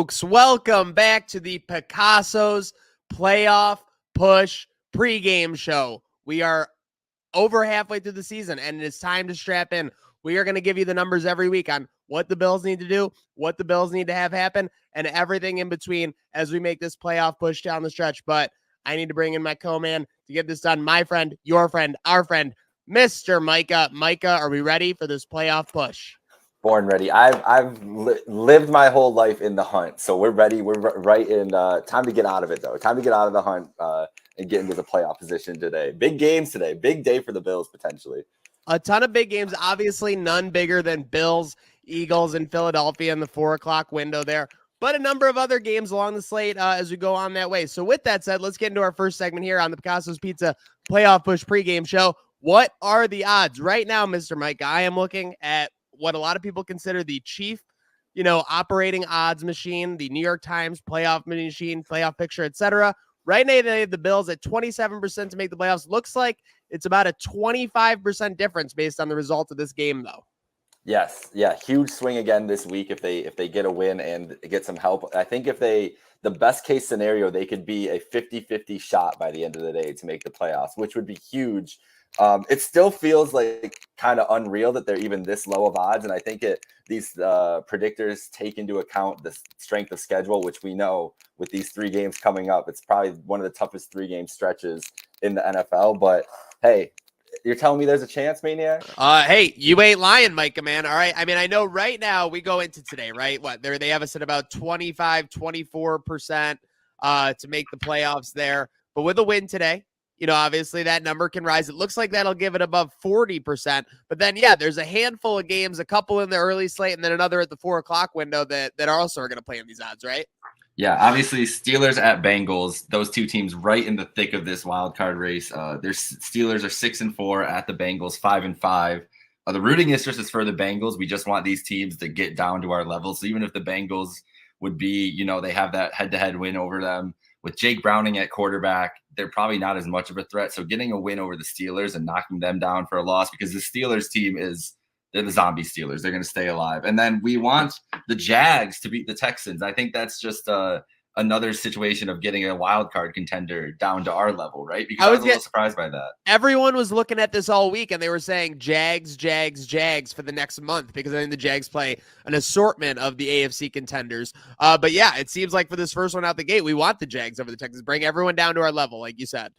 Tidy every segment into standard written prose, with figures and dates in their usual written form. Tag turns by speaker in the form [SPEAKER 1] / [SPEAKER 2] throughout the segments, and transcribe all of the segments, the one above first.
[SPEAKER 1] folks, welcome back to the Picasso's Playoff Push Pregame Show. We are over halfway through the season, and it's time to strap in. We are going to give you the numbers every week on what the Bills need to do, what the Bills need to have happen, and everything in between as we make this playoff push down the stretch. But I need to bring in my co-man to get this done. My friend, your friend, our friend, Mr. Micah. Micah, are we ready for this playoff push?
[SPEAKER 2] Born ready. I've lived my whole life in the hunt, so we're ready. We're right in. Time to get out of it, though. Time to get out of the hunt and get into the playoff position today. Big games today. Big day for the Bills, potentially.
[SPEAKER 1] A ton of big games. Obviously, none bigger than Bills, Eagles, and Philadelphia in the 4 o'clock window there. But a number of other games along the slate as we go on that way. So with that said, let's get into our first segment here on the Picasso's Pizza Playoff Push Pregame Show. What are the odds? Right now, Mr. Mike, I am looking at what a lot of people consider the chief, operating odds machine, the New York Times playoff machine, playoff picture, etc. Right now, they have the Bills at 27% to make the playoffs. Looks like it's about a 25% difference based on the result of this game, though.
[SPEAKER 2] Yes. Yeah. Huge swing again this week if they get a win and get some help. I think the best case scenario, they could be a 50-50 shot by the end of the day to make the playoffs, which would be huge. It still feels like kind of unreal that they're even this low of odds. And I think these predictors take into account the strength of schedule, which we know with these 3 games coming up, it's probably one of the toughest 3-game stretches in the NFL. But hey, you're telling me there's a chance, Maniac?
[SPEAKER 1] Hey, you ain't lying, Micah, man. All right. I mean, I know right now we go into today, right? They have us at about 25, 24% to make the playoffs there. But with a win today, obviously that number can rise. It looks like that'll give it above 40%. But then, yeah, there's a handful of games, a couple in the early slate, and then another at the 4 o'clock window that also are going to play in these odds, right?
[SPEAKER 3] Yeah, obviously Steelers at Bengals, those two teams right in the thick of this wild card race. Their Steelers are 6-4 at the Bengals, 5-5. The rooting interest is for the Bengals. We just want these teams to get down to our level. So even if the Bengals would be, they have that head-to-head win over them with Jake Browning at quarterback, they're probably not as much of a threat. So getting a win over the Steelers and knocking them down for a loss, because the Steelers team they're the zombie Steelers. They're going to stay alive. And then we want the Jags to beat the Texans. I think that's just another situation of getting a wild card contender down to our level, right? Because I was a little surprised by that.
[SPEAKER 1] Everyone was looking at this all week, and they were saying Jags for the next month, because I think the Jags play an assortment of the AFC contenders. But yeah, it seems like for this first one out the gate, we want the Jags over the Texans. Bring everyone down to our level, like you said.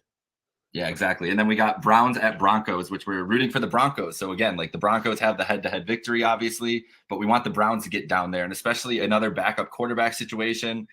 [SPEAKER 3] Yeah, exactly. And then we got Browns at Broncos, which we're rooting for the Broncos. So again, like the Broncos have the head-to-head victory, obviously, but we want the Browns to get down there, and especially another backup quarterback situation.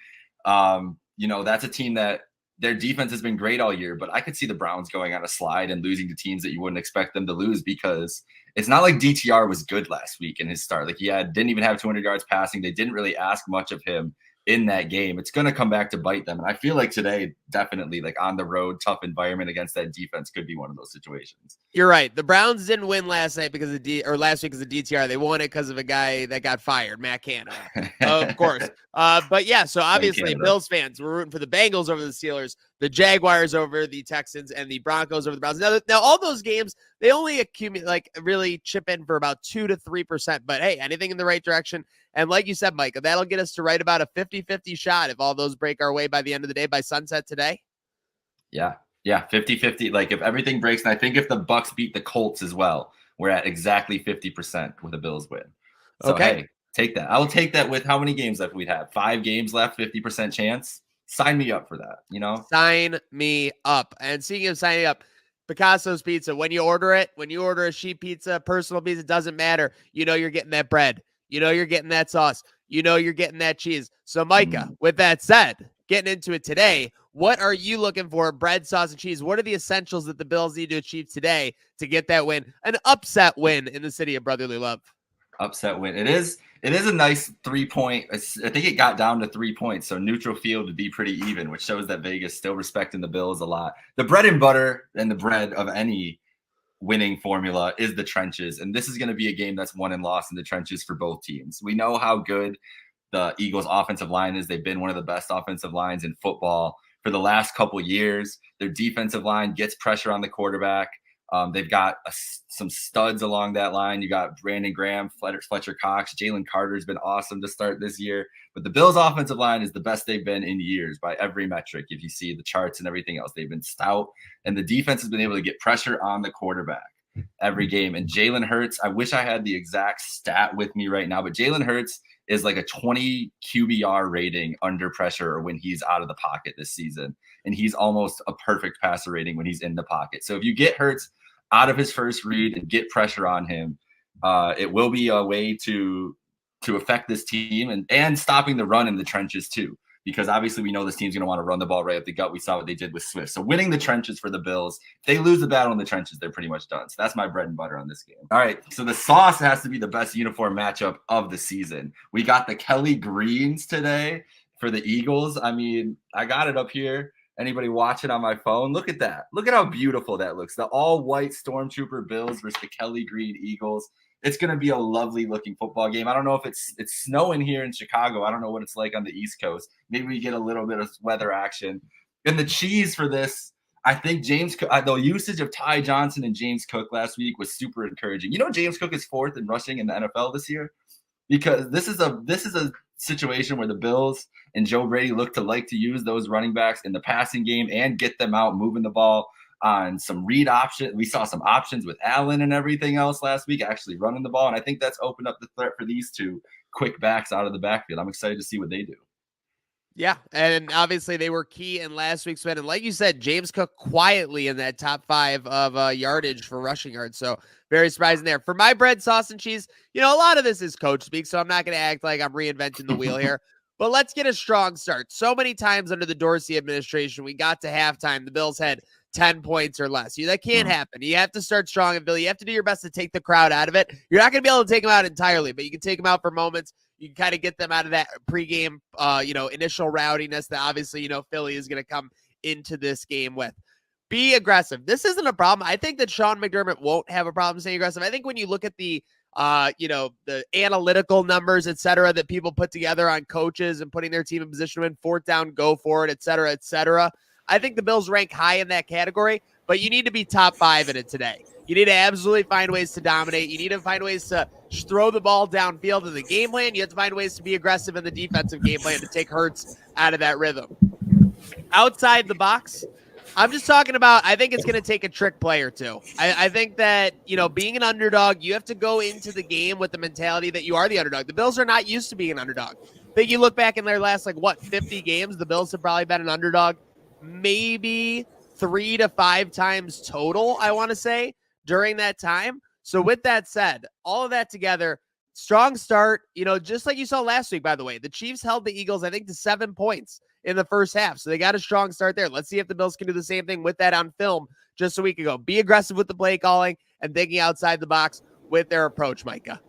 [SPEAKER 3] That's a team that their defense has been great all year, but I could see the Browns going on a slide and losing to teams that you wouldn't expect them to lose, because it's not like DTR was good last week in his start. Like didn't even have 200 yards passing. They didn't really ask much of him in that game. It's going to come back to bite them. And I feel like today, definitely like on the road, tough environment against that defense could be one of those situations.
[SPEAKER 1] You're right. The Browns didn't win last night because last week because of DTR. They won it because of a guy that got fired, Matt Canada, of course. But yeah, so obviously Bills fans, we're rooting for the Bengals over the Steelers, the Jaguars over the Texans, and the Broncos over the Browns. Now all those games, they only accumulate, really chip in for about 2 to 3%. But hey, anything in the right direction. And like you said, Micah, that'll get us to right about a 50-50 shot if all those break our way by the end of the day, by sunset today.
[SPEAKER 3] Yeah, 50-50. Like if everything breaks, and I think if the Bucs beat the Colts as well, we're at exactly 50% with a Bills win. So
[SPEAKER 1] okay.
[SPEAKER 3] Hey, take that. I will take that with how many games left we'd have? 5 games left, 50% chance. Sign me up for that,
[SPEAKER 1] Sign me up. And speaking of signing up, Picasso's Pizza, when you order a sheet pizza, personal pizza, doesn't matter. You're getting that bread. You're getting that sauce. You're getting that cheese. So, Micah, with that said, getting into it today, what are you looking for? Bread, sauce, and cheese. What are the essentials that the Bills need to achieve today to get that win? An upset win in the city of brotherly love.
[SPEAKER 3] Upset win. It is a nice 3-point. I think it got down to 3 points. So neutral field would be pretty even, which shows that Vegas still respecting the Bills a lot. The bread and butter and the bread of any winning formula is the trenches. And this is going to be a game that's won and lost in the trenches for both teams. We know how good the Eagles offensive line is. They've been one of the best offensive lines in football for the last couple years. Their defensive line gets pressure on the quarterback. They've got some studs along that line. You got Brandon Graham, Fletcher Cox, Jalen Carter's been awesome to start this year. But the Bills' offensive line is the best they've been in years by every metric. If you see the charts and everything else, they've been stout. And the defense has been able to get pressure on the quarterback every game. And Jalen Hurts, I wish I had the exact stat with me right now, but Jalen Hurts is like a 20 QBR rating under pressure or when he's out of the pocket this season. And he's almost a perfect passer rating when he's in the pocket. So if you get Hurts out of his first read and get pressure on him, it will be a way to affect this team and stopping the run in the trenches too. Because obviously we know this team's going to want to run the ball right up the gut. We saw what they did with Swift. So winning the trenches for the Bills, if they lose the battle in the trenches, they're pretty much done. So that's my bread and butter on this game. All right, so the sauce has to be the best uniform matchup of the season. We got the Kelly Greens today for the Eagles. I mean, I got it up here. Anybody watching on my phone, look at that. Look at how beautiful that looks. The all-white Stormtrooper Bills versus the Kelly Green Eagles. It's going to be a lovely looking football game. I don't know if it's snowing here in Chicago. I don't know what it's like on the East Coast. Maybe we get a little bit of weather action. And the cheese for this, I think the usage of Ty Johnson and James Cook last week was super encouraging. You know, James Cook is 4th in rushing in the NFL this year because this is a situation where the Bills and Joe Brady like to use those running backs in the passing game and get them out moving the ball on some read option. We saw some options with Allen and everything else last week, actually running the ball. And I think that's opened up the threat for these two quick backs out of the backfield. I'm excited to see what they do.
[SPEAKER 1] Yeah, and obviously they were key in last week's win. And like you said, James Cook quietly in that top 5 of yardage for rushing yards. So very surprising there. For my bread, sauce, and cheese, a lot of this is coach speak, so I'm not going to act like I'm reinventing the wheel here. But let's get a strong start. So many times under the Dorsey administration, we got to halftime, the Bills had 10 points or less. That can't happen. You have to start strong in Philly. You have to do your best to take the crowd out of it. You're not going to be able to take them out entirely, but you can take them out for moments. You can kind of get them out of that pregame, initial rowdiness that obviously, Philly is going to come into this game with. Be aggressive. This isn't a problem. I think that Sean McDermott won't have a problem staying aggressive. I think when you look at the analytical numbers, et cetera, that people put together on coaches and putting their team in position to win, 4th down, go for it, et cetera, et cetera. I think the Bills rank high in that category, but you need to be top 5 in it today. You need to absolutely find ways to dominate. You need to find ways to throw the ball downfield in the game plan. You have to find ways to be aggressive in the defensive game plan to take Hurts out of that rhythm. Outside the box, I'm just talking about, I think it's going to take a trick play or two. I think that, being an underdog, you have to go into the game with the mentality that you are the underdog. The Bills are not used to being an underdog. I think you look back in their last, 50 games, the Bills have probably been an underdog maybe 3 to 5 times total, I want to say, during that time. So with that said, all of that together, strong start, just like you saw last week, by the way, the Chiefs held the Eagles, I think, to 7 points in the first half. So they got a strong start there. Let's see if the Bills can do the same thing with that on film just a week ago. Be aggressive with the play calling and thinking outside the box with their approach, Micah.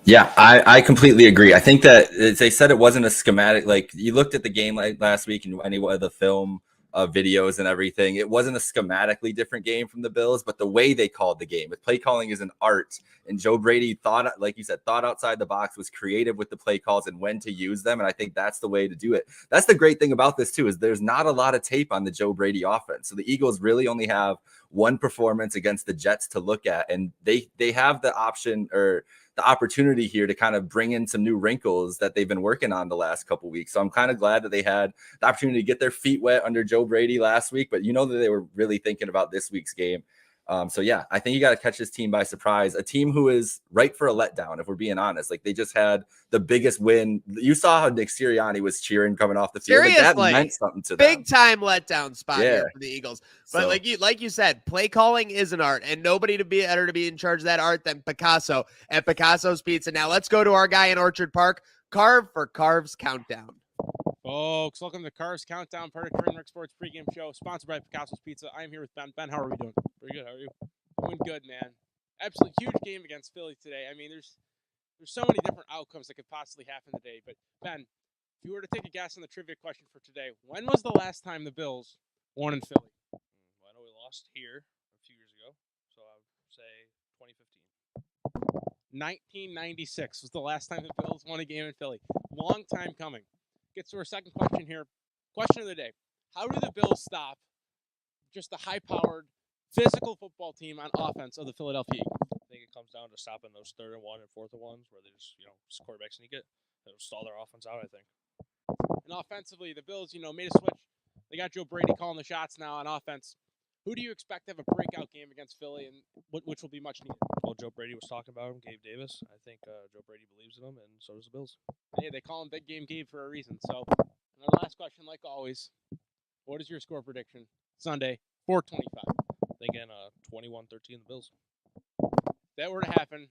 [SPEAKER 2] Yeah, I completely agree. I think that they said it wasn't a schematic. Like you looked at the game last week and any of the film videos and everything, it wasn't a schematically different game from the Bills, but the way they called the game, with play calling is an art. And Joe Brady thought, like you said, thought outside the box, was creative with the play calls and when to use them. And I think that's the way to do it. That's the great thing about this too, is there's not a lot of tape on the Joe Brady offense. So the Eagles really only have one performance against the Jets to look at. And they have the option or the opportunity here to kind of bring in some new wrinkles that they've been working on the last couple of weeks. So I'm kind of glad that they had the opportunity to get their feet wet under Joe Brady last week, but that they were really thinking about this week's game. So yeah, I think you got to catch this team by surprise, a team who is ripe for a letdown. If we're being honest, like they just had the biggest win. You saw how Nick Sirianni was cheering coming off the field.
[SPEAKER 1] Seriously,
[SPEAKER 2] like that meant something to them.
[SPEAKER 1] Big time letdown spot here for the Eagles. But
[SPEAKER 2] So,
[SPEAKER 1] like you said, play calling is an art, and nobody to be better to be in charge of that art than Picasso at Picasso's Pizza. Now let's go to our guy in Orchard Park, Carve for Carvs Countdown.
[SPEAKER 4] Folks, welcome to Carvs Countdown, part of Rick Sports pregame show, sponsored by Picasso's Pizza. I am here with Ben. Ben, how are we doing? Pretty good. How are you? Doing good, man. Absolutely huge game against Philly today. I mean, there's so many different outcomes that could possibly happen today. But Ben, if you were to take a guess on the trivia question for today, when was the last time the Bills won in Philly?
[SPEAKER 5] Well, I know we lost here a few years ago, so I would say 2015.
[SPEAKER 4] 1996 was the last time the Bills won a game in Philly. Long time coming. Gets to our second question here. Question of the day. How do the Bills stop just the high-powered physical football team on offense of the Philadelphia Eagles?
[SPEAKER 5] I think it comes down to stopping those 3rd and 1 and 4th and 1s where they just, quarterback sneak it. It'll stall their offense out, I think.
[SPEAKER 4] And offensively, the Bills, made a switch. They got Joe Brady calling the shots now on offense. Who do you expect to have a breakout game against Philly, and which will be much needed?
[SPEAKER 5] Well, Joe Brady was talking about him, Gabe Davis. I think Joe Brady believes in him, and so does the Bills.
[SPEAKER 4] Hey, they call him Big Game Gabe for a reason. So, and our last question, like always, what is your score prediction Sunday, 425?
[SPEAKER 5] Thinking 21-13 the Bills.
[SPEAKER 4] If that were to happen,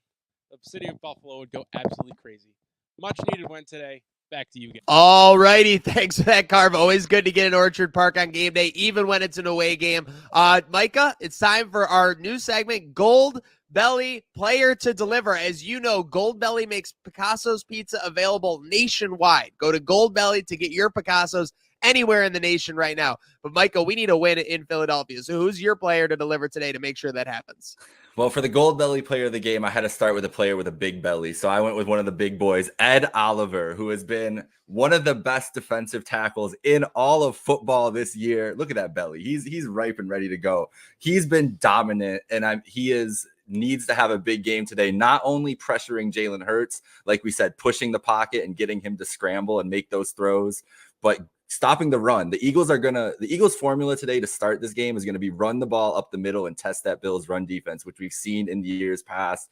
[SPEAKER 4] the city of Buffalo would go absolutely crazy. Much needed win today. Back to you guys.
[SPEAKER 1] All righty. Thanks for that, Carv. Always good to get in Orchard Park on game day, even when it's an away game. Micah, it's time for our new segment, Goldbelly Player to Deliver. As you know, Goldbelly makes Picasso's pizza available nationwide. Go to Goldbelly to get your Picasso's anywhere in the nation right now. But, Micah, we need a win in Philadelphia. So who's your player to deliver today to make sure that happens?
[SPEAKER 2] Well, for the Goldbelly player of the game, I had to start with a player with a big belly. So I went with one of the big boys, Ed Oliver, who has been one of the best defensive tackles in all of football this year. Look at that belly. He's ripe and ready to go. He's been dominant, and needs to have a big game today, not only pressuring Jalen Hurts, like we said, pushing the pocket and getting him to scramble and make those throws, but stopping the run. The Eagles formula today to start this game is going to be run the ball up the middle and test that Bills run defense, which we've seen in the years past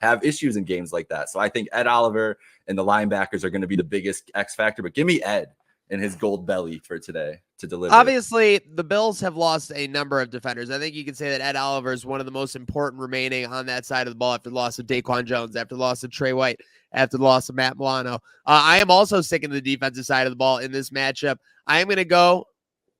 [SPEAKER 2] have issues in games like that. So I think Ed Oliver and the linebackers are going to be the biggest X factor, but give me Ed and his Goldbelly for today to deliver.
[SPEAKER 1] Obviously, the Bills have lost a number of defenders. I think you can say that Ed Oliver is one of the most important remaining on that side of the ball after the loss of Daquan Jones, after the loss of Trey White, after the loss of Matt Milano. I am also sticking to the defensive side of the ball in this matchup. I am going to go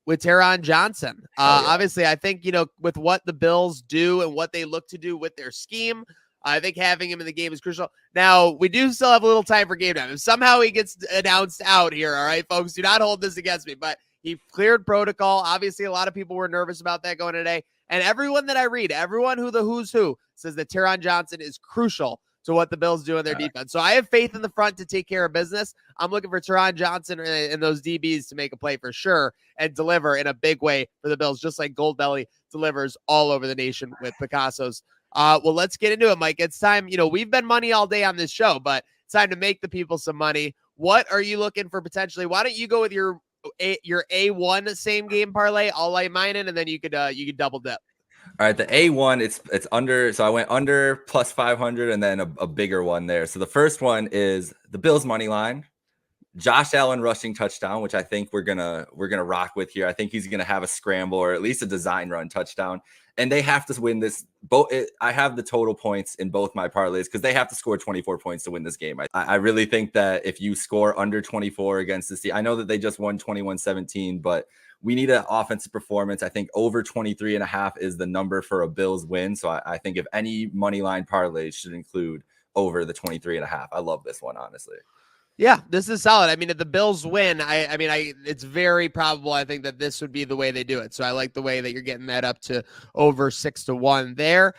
[SPEAKER 1] with Taron Johnson. Obviously, I think, with what the Bills do and what they look to do with their scheme, I think having him in the game is crucial. Now, we do still have a little time for game time. If somehow he gets announced out here, all right, folks, do not hold this against me, but he cleared protocol. Obviously, a lot of people were nervous about that going today. And everyone that I read, everyone who the who's who says that Taron Johnson is crucial to what the Bills do in their defense. So I have faith in the front to take care of business. I'm looking for Taron Johnson and those DBs to make a play for sure and deliver in a big way for the Bills, just like Goldbelly delivers all over the nation with Picasso's. Well, let's get into it, Mike. It's time. We've been money all day on this show, but it's time to make the people some money. What are you looking for potentially? Why don't you go with your A1 same game parlay? I'll lay mine in, and then you could double dip.
[SPEAKER 2] All right, the A1, it's under. So I went under plus 500 and then a bigger one there. So the first one is the Bills money line. Josh Allen rushing touchdown, which I think we're gonna rock with here. I think he's gonna have a scramble or at least a design run touchdown, and they have to win this. I have the total points in both my parlays because they have to score 24 points to win this game. I really think that if you score under 24 against this team, I know that they just won 21-17, but we need an offensive performance. I think over 23.5 is the number for a Bills win. So I think if any money line parlays should include over the 23.5. I love this one, honestly.
[SPEAKER 1] Yeah, this is solid. I mean, if the Bills win, it's very probable, I think, that this would be the way they do it. So I like the way that you're getting that up to over 6-1 there.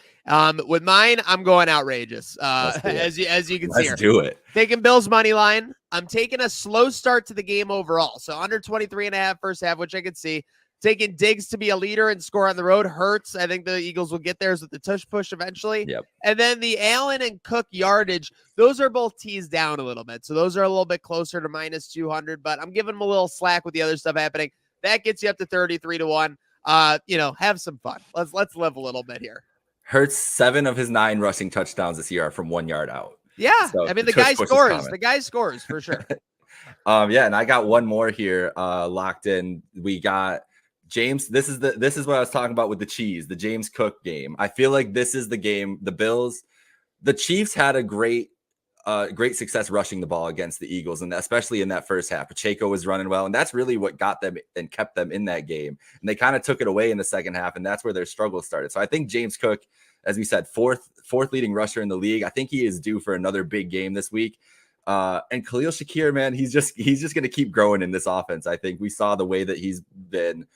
[SPEAKER 1] With mine, I'm going outrageous. As you can see here.
[SPEAKER 2] Let's do it.
[SPEAKER 1] Taking Bills money line. I'm taking a slow start to the game overall. So under 23.5 first half, which I could see. Taking Diggs to be a leader and score on the road hurts. I think the Eagles will get theirs with the tush push eventually.
[SPEAKER 2] Yep.
[SPEAKER 1] And then the Allen and Cook yardage, those are both teased down a little bit. So those are a little bit closer to minus 200, but I'm giving them a little slack with the other stuff happening. That gets you up to 33-1. Have some fun. Let's live a little bit here.
[SPEAKER 2] Hurts 7 of his 9 rushing touchdowns this year are from 1 yard out.
[SPEAKER 1] Yeah.
[SPEAKER 2] So
[SPEAKER 1] the guy scores. The guy scores for sure.
[SPEAKER 2] And I got one more here locked in. We got James, this is what I was talking about with the cheese, the James Cook game. I feel like this is the game. The Chiefs had a great success rushing the ball against the Eagles, and especially in that first half. Pacheco was running well, and that's really what got them and kept them in that game. And they kind of took it away in the second half, and that's where their struggle started. So I think James Cook, as we said, fourth leading rusher in the league. I think he is due for another big game this week. And Khalil Shakir, man, he's just going to keep growing in this offense. I think we saw the way that he's been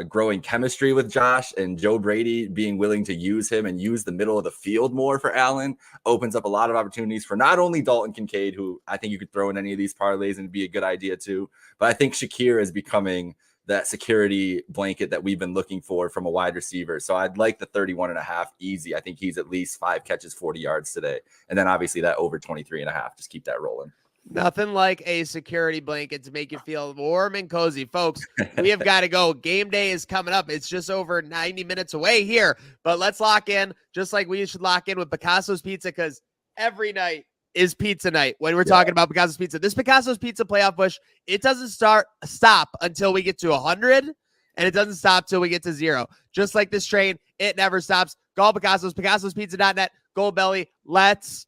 [SPEAKER 2] growing chemistry with Josh, and Joe Brady being willing to use him and use the middle of the field more for Allen opens up a lot of opportunities for not only Dalton Kincaid, who I think you could throw in any of these parlays and be a good idea too, but I think Shakir is becoming that security blanket that we've been looking for from a wide receiver. So I'd like the 31.5 easy. I think he's at least 5 catches, 40 yards today. And then obviously that over 23.5, just keep that rolling.
[SPEAKER 1] Nothing like a security blanket to make you feel warm and cozy. Folks, we have got to go. Game day is coming up. It's just over 90 minutes away here, but let's lock in just like we should lock in with Picasso's Pizza, because every night is pizza night when we're talking about Picasso's Pizza. This Picasso's Pizza playoff push, it doesn't stop until we get to 100, and it doesn't stop till we get to 0. Just like this train, it never stops. Call Picasso's, Picasso'sPizza.net, Goldbelly. Let's